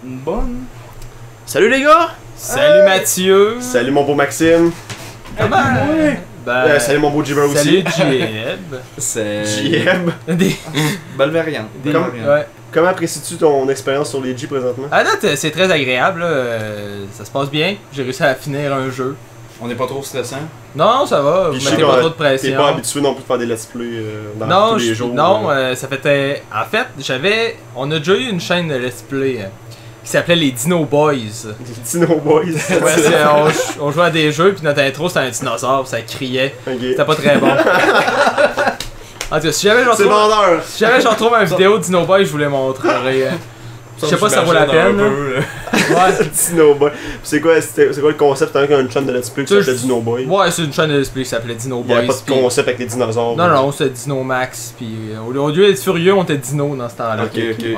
une bonne. Salut les gars! Salut Mathieu! Salut mon beau Maxime! Comment? Salut mon beau Jibber aussi! Salut Jeb! C'est. JM! Des... Belle variante. des- Comme- ouais. Comment apprécies-tu ton expérience sur les G présentement? À date, c'est très agréable, là. Ça se passe bien. J'ai réussi à finir un jeu. On n'est pas trop stressant. Non, ça va. Vous Puis je sais mettez qu'on- pas trop de T'es pression. pas habitué non plus de faire des let's play dans Non, tous les jours. non, ça fait. En fait, on a déjà eu une chaîne de let's play qui s'appelait les Dino Boys. Des Dino Boys. Ouais, on jouait à des jeux, puis notre intro c'était un dinosaure, puis ça criait. Ok. C'était pas très bon. En tout cas, si jamais je C'est retrouve, vendeur! si jamais je retrouve une vidéo de Dino Boys, je vous les montrerai. Je sais pas si ça vaut la peine. là. Ouais. Dino Boy. Puis c'est quoi le concept? T'as une chaîne de let's play qui Ça, s'appelle Dino Boy. Ouais, c'est une chaîne de let's play qui s'appelait Dino Il y avait Boys. pas de puis- concept avec les dinosaures. Non, non, c'était Dino Max. Puis au lieu d'être furieux, on était Dino dans ce temps-là. Ok, ok. Ouais,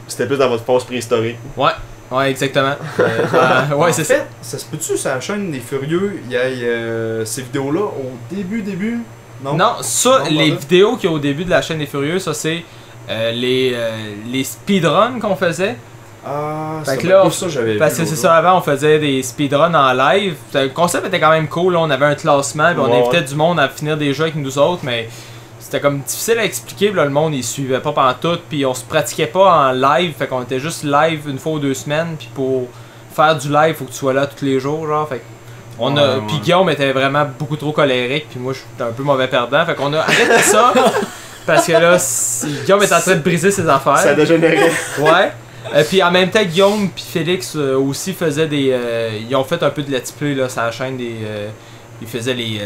C'était plus dans votre phase préhistorique. ouais exactement. Ouais, c'est En ça. fait, ça se peut-tu sur la chaîne des Furieux, il y a ces vidéos-là au début? Non, ça, Non, les voilà. vidéos qu'il y a au début de la chaîne des Furieux, ça c'est les speedruns qu'on faisait. Ah, Fait c'est que là, pas ça j'avais vu. Parce que c'est ça, avant on faisait des speedruns en live. Le concept était quand même cool, là. On avait un classement, puis on Ouais. invitait du monde à finir des jeux avec nous autres, mais c'était comme difficile à expliquer, puis là, le monde il suivait pas pantoute, puis on se pratiquait pas en live, fait qu'on était juste live une fois ou 2 semaines, puis pour faire du live, faut que tu sois là tous les jours, genre, fait on a, Ouais, puis ouais. Guillaume était vraiment beaucoup trop colérique, puis moi j'étais un peu mauvais perdant, fait qu'on a arrêté ça, parce que là, Guillaume était en train de briser ses affaires. Ça dégénérait. Ouais. Puis en même temps, Guillaume puis Félix aussi faisaient des. Ils ont fait un peu de let's play là, sur la chaîne des. Ils faisaient les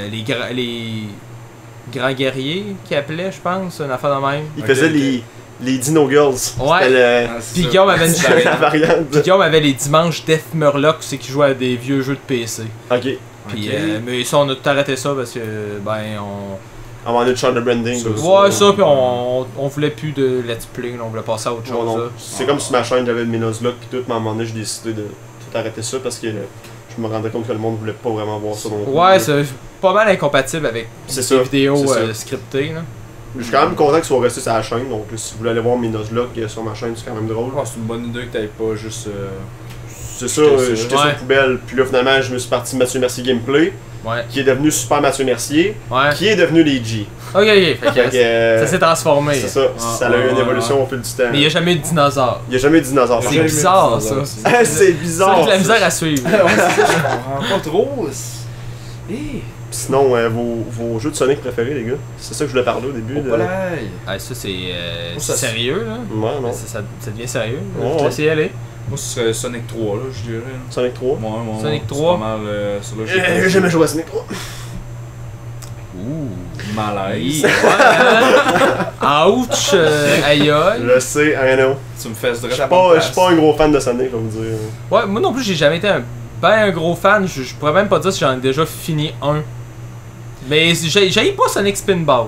grands guerriers qu'ils appelaient, je pense, une affaire de même. Il Ok, faisait ok. les Dino Girls. Ouais. C'était le- Ah, c'est Puis ça. Guillaume avait une C'est la variante. Puis Guillaume avait les dimanches Death Murloc, c'est qui jouait à des vieux jeux de PC. Ok. Puis Ok. mais ça, on a tout arrêté ça parce que ben on. On va aller de champ de branding. Ça, là, Ouais, ça, puis on voulait plus de let's play, là, on voulait passer à autre Non, chose. non. là. C'est comme sur ma chaîne, j'avais le Minoslock pis tout, mais à un moment donné, j'ai décidé de tout arrêter ça parce que je me rendais compte que le monde voulait pas vraiment voir ça non plus. Ouais, c'est pas mal incompatible avec C'est les ça. vidéos c'est ça. scriptées. Là. Je suis quand même content qu'ils soient restés sur la chaîne, donc si vous voulez aller voir Minoslock sur ma chaîne, c'est quand même drôle. Ah, c'est une bonne idée que t'avais pas juste. C'est ça, J'étais j'étais ça. sur Ouais. la poubelle, puis là finalement, je me suis parti Mathieu Mercier Gameplay, Ouais. qui est devenu Super Mathieu Mercier, Ouais. qui est devenu les G. Ok, ok. Fait Fait que que, ça s'est transformé. c'est ça, Ah, ça a eu une ouais, évolution au fil du temps. Mais il n'y a jamais eu de dinosaure. Il y a jamais eu de dinosaure. C'est Jamais bizarre, mis de ça. dinosaure aussi. Ah, c'est Ça bizarre. a de la ça. misère à suivre. Ouais, c'est ça, je comprends pas trop. Sinon, vos jeux de Sonic préférés, les gars, c'est ça que je voulais parler au début. Oh, de- voilà. Ah, ça, c'est ça, c'est- sérieux, là. Ouais, non. Ça devient sérieux. Ouais, Je vais ouais. essayer d'y aller. Moi, ce serait Sonic 3, là, je dirais. Sonic 3. Ouais, Sonic c'est 3. pas mal. Celui-là, J'ai jamais joué à Sonic 3. Ouh. Malaise. Ouais. Ouch. Aïe aïe. Je sais, I know. Tu me fais ce Je suis pas un gros fan de Sonic, je vais vous dire. Ouais, moi non plus, j'ai jamais été un gros fan. Je pourrais même pas dire si j'en ai déjà fini un. Mais j'ai pas Sonic Spinball.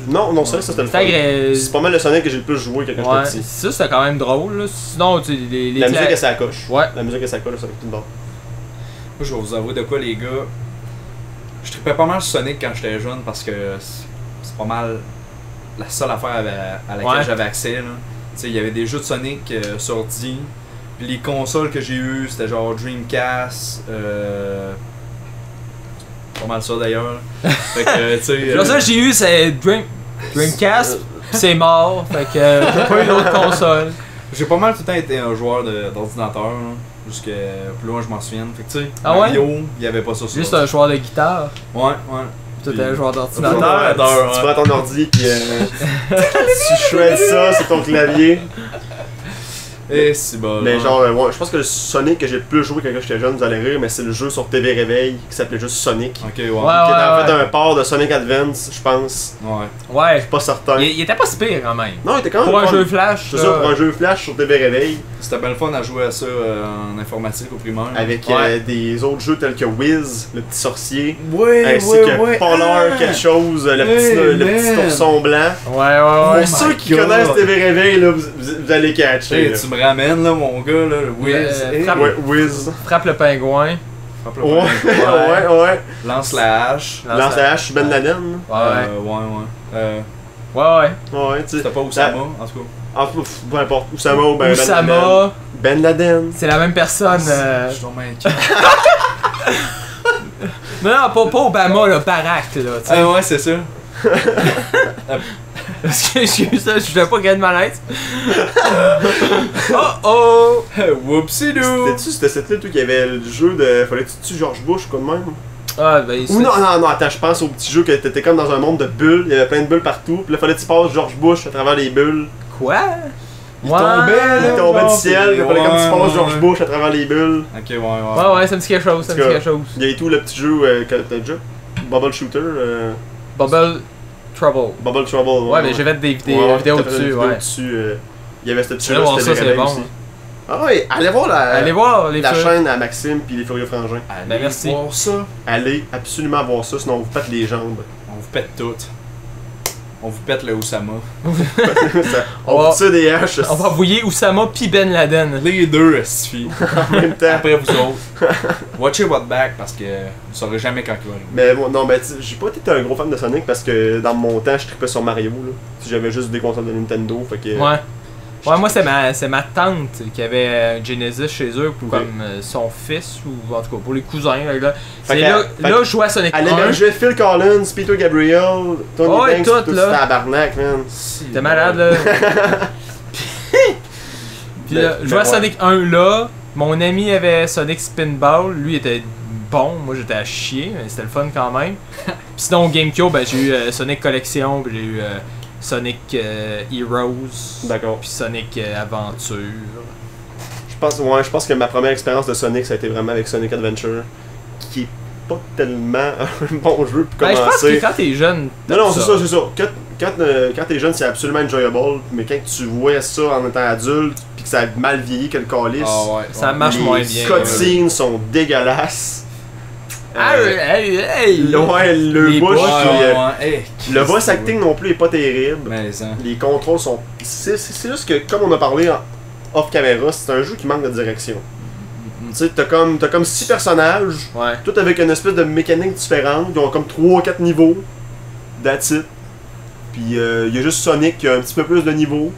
Non, non, c'est vrai que ça c'était le fun. C'est pas mal le Sonic que j'ai le plus joué quand Ouais, j'étais petit. ça c'était quand même drôle. Là. Sinon, tu sais, les La musique, elle s'accroche. Ouais. La musique, elle s'accroche, ça fait tout le temps. Moi, je vais vous avouer de quoi, les gars. Je trippais pas mal sur Sonic quand j'étais jeune parce que c'est pas mal la seule affaire à laquelle Ouais. j'avais accès. Là. Tu sais, il y avait des jeux de Sonic sortis. Puis les consoles que j'ai eues, c'était genre Dreamcast. Pas mal ça d'ailleurs. Fait que, tu sais. Genre ça j'ai eu c'est Dreamcast, pis c'est mort, fait que j'ai pas eu d'autres consoles. J'ai pas mal tout le temps été un joueur d'ordinateur. là, Jusqu'à plus loin je m'en souviens. Fait que tu sais, Ah ouais? Mario, il y avait pas ça sur Juste un joueur de guitare, Ouais, ouais. pis toi t'es un joueur Tu d'ordinateur. prends ton ordi pis tu shreds ça sur ton clavier. Et c'est bon. Mais genre, ouais, je pense que le Sonic que j'ai le plus joué quand j'étais jeune, vous allez rire, mais c'est le jeu sur TV Réveil qui s'appelait juste Sonic. Ok, ouais. Ouais. Qui était en fait ouais. un port de Sonic Advance, je pense. Ouais. Ouais, Pas certain. il était pas si pire quand même. Non, il était quand même Pour un fun. jeu flash, C'est ça, pour un jeu flash sur TV Réveil, C'était bien le fun à jouer à ça en informatique au primaire. avec Ouais. des autres jeux tels que Wiz, le petit sorcier, Ouais, ainsi que Polar quelque chose, le petit ourson blanc. Ouais, Pour ouais, ceux qui God. connaissent TV Réveil, là, vous allez catcher. Hey, là. tu me ramènes là, mon gars, là, le Wiz. Hey, frappe- Ouais, Wiz. Frappe le pingouin. frappe le Ouais, poing. ouais, ouais. Lance la hache. Lance la hache, Ben Laden. Ouais, ouais. ouais. Ouais, tu sais. C'était pas Oussama, en tout cas. Ah, peu importe. Oussama ou Ben Oussama, Ben Laden. C'est la même personne. Je suis tombé inquiet. Non, pas Obama, là, Barack, là, tu sais. Ah ouais, c'est ça. Excuse ça, je voulais pas gagner de malaise. Oh! Whoopsie-doo! C'était cette là, toi, qui avait le jeu de. Fallait que tu tues George Bush, quoi de même? Ah, ben, Ou non, attends, je pense au petit jeu que t'étais comme dans un monde de bulles, il y avait plein de bulles partout, puis là, fallait que tu passes George Bush à travers les bulles. Quoi? Il tombait Du ciel, il fallait comme tu passes George Bush à travers les bulles. Ok, ouais. Ouais, ça me dit quelque chose, ça me dit quelque chose. Il y a tout le petit jeu que t'as déjà. Bubble Shooter. Bubble Trouble. Bubble Trouble. Ouais, mais j'ai fait des vidéos dessus, ouais. Il y avait ce petit Tu jeu vas voir ça, c'est bon. aussi. Ah ouais, allez voir les la feux. chaîne à Maxime puis les Furieux Frangins. Ben, merci. Voir ça. Allez absolument voir ça, sinon on vous pète les jambes. On vous pète toutes. On vous pète le Oussama. On vous tire des haches On va envoyer Oussama pis Ben Laden. Les deux, esti. en même temps. Après vous autres. Watchez votre back parce que vous saurez jamais quand il va arriver. Mais bon, non, mais j'ai pas été un gros fan de Sonic parce que dans mon temps, je trippais sur Mario. Là. J'avais juste des consoles de Nintendo. Fait que, Ouais. Ouais, moi c'est ma tante qui avait Genesis chez eux pour comme son fils ou en tout cas pour les cousins. Là, Fait c'est que- là je jouais à Sonic 1. elle hébergeait Phil Collins, Peter Gabriel, Tony Ouais, Banks, tout, là. tabarnak, man. T'es malade là. Puis là, je jouais à ouais. Sonic 1 là. Mon ami avait Sonic Spinball. Lui était bon. Moi j'étais à chier. Mais c'était le fun quand même. Puis sinon GameCube, ben, j'ai eu Sonic Collection. Puis j'ai eu Sonic Heroes. D'accord. Puis Sonic Aventure. Je pense que ma première expérience de Sonic, ça a été vraiment avec Sonic Adventure, qui est pas tellement un bon jeu pour Ben, je pense que commencer. quand t'es jeune. Non, c'est ça. Quand t'es jeune, c'est absolument enjoyable, mais quand tu vois ça en étant adulte, puis que ça a mal vieilli que le calice, Ah ouais. Ça marche les moins bien. cutscenes sont dégueulasses. Ah, hey! Ouais, le Les bush, bush, le voice acting non plus est pas terrible. Mais ça. Les contrôles sont. C'est juste que, comme on a parlé en off caméra, c'est un jeu qui manque de direction. Tu sais, t'as comme 6 personnages, Ouais. tout avec une espèce de mécanique différente. Ils ont comme 3-4 niveaux. That's it. Puis il y a juste Sonic qui a un petit peu plus de niveaux.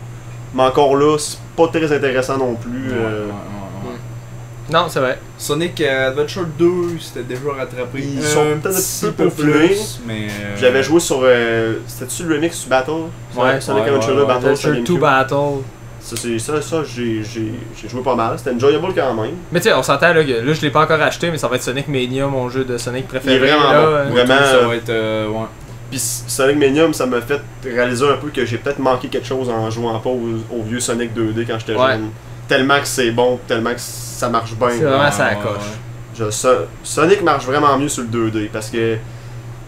Mais encore là, c'est pas très intéressant non plus. Non, c'est vrai. Sonic Adventure 2, c'était déjà rattrapé. Ils sont peut-être un petit peu peaufinés. plus, mais. J'avais joué sur. C'était-tu le remix du Battle? Ouais, Sonic ouais, Adventure 2 ouais, Battle sur Adventure 2 GameCube. Battle. Ça j'ai joué pas mal. C'était enjoyable quand même. Mais tu sais, on s'entend là, que là je l'ai pas encore acheté, mais ça va être Sonic Mania, mon jeu de Sonic préféré. Il est vraiment là. bon. Vraiment, Ça va être. Ouais. Puis Sonic Mania, ça m'a fait réaliser un peu que j'ai peut-être manqué quelque chose en jouant pas au vieux Sonic 2D quand j'étais Ouais. jeune. Tellement que c'est bon, tellement que ça marche bien. C'est vraiment ça Ouais, coche. Sonic marche vraiment mieux sur le 2D parce que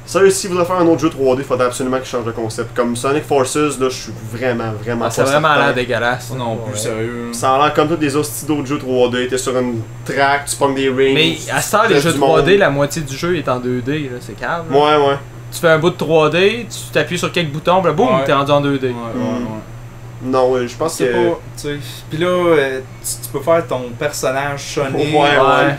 ça, s'il voudrait faire un autre jeu 3D, il faudrait absolument qu'il change de concept. Comme Sonic Forces, là, je suis vraiment Ah, c'est pas vraiment certain. l'air dégueulasse. Ça non plus, Ouais. sérieux. Ça a l'air comme tous des hosties d'autres jeux 3D. T'es sur une track, tu pognes des rings. Mais à ce temps, les tu jeux fais du 3D, monde. la moitié du jeu est en 2D, là, c'est calme. là. Ouais. Tu fais un bout de 3D, tu t'appuies sur quelques boutons, puis là, boum, Ouais. t'es rendu en 2D. Ouais. Non, je pense que. C'est pas. Tu sais. Pis là, tu peux faire ton personnage Sonic. Ouais.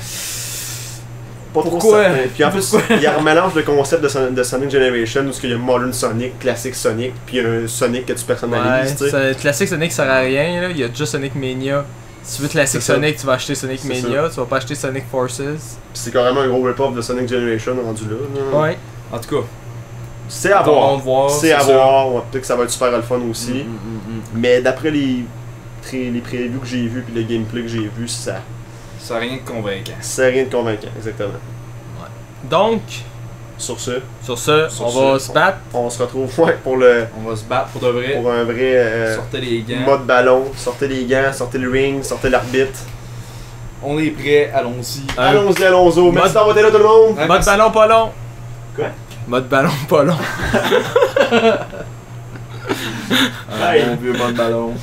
Pas trop Pourquoi? certain. Puis en plus, il y a un mélange de concepts de Sonic Generation où il y a Modern Sonic, Classic Sonic, puis un Sonic que tu personnalises, tu sais. Ouais, classique Sonic sert à rien, là. Il y a déjà Sonic Mania. Si tu veux classique C'est ça. Sonic, tu vas acheter Sonic C'est Mania, tu vas pas acheter Sonic Forces. Puis c'est carrément un gros rip-off de Sonic Generation rendu là. Ouais. En tout cas, C'est à voir. voir. C'est à voir. Ouais, peut-être que ça va être super le fun aussi. Mm. Mais d'après les previews que j'ai vus puis le gameplay que j'ai vu, ça Ça a rien de convaincant. c'est rien de convaincant, exactement. Donc, Sur ce, sur ce, Sur on ce, va se battre. on se retrouve pour On va se battre pour de vrai. un vrai Sortez les gants. mode ballon. Sortez les gants, sortez le ring, sortez l'arbitre. On est prêt, allons-y. Allons-y, allons-y. Merci d'avoir été là tout le monde. Ouais, Mode merci. ballon pas long. Quoi? Mode ballon pas long. Un bon vieux bon ballon.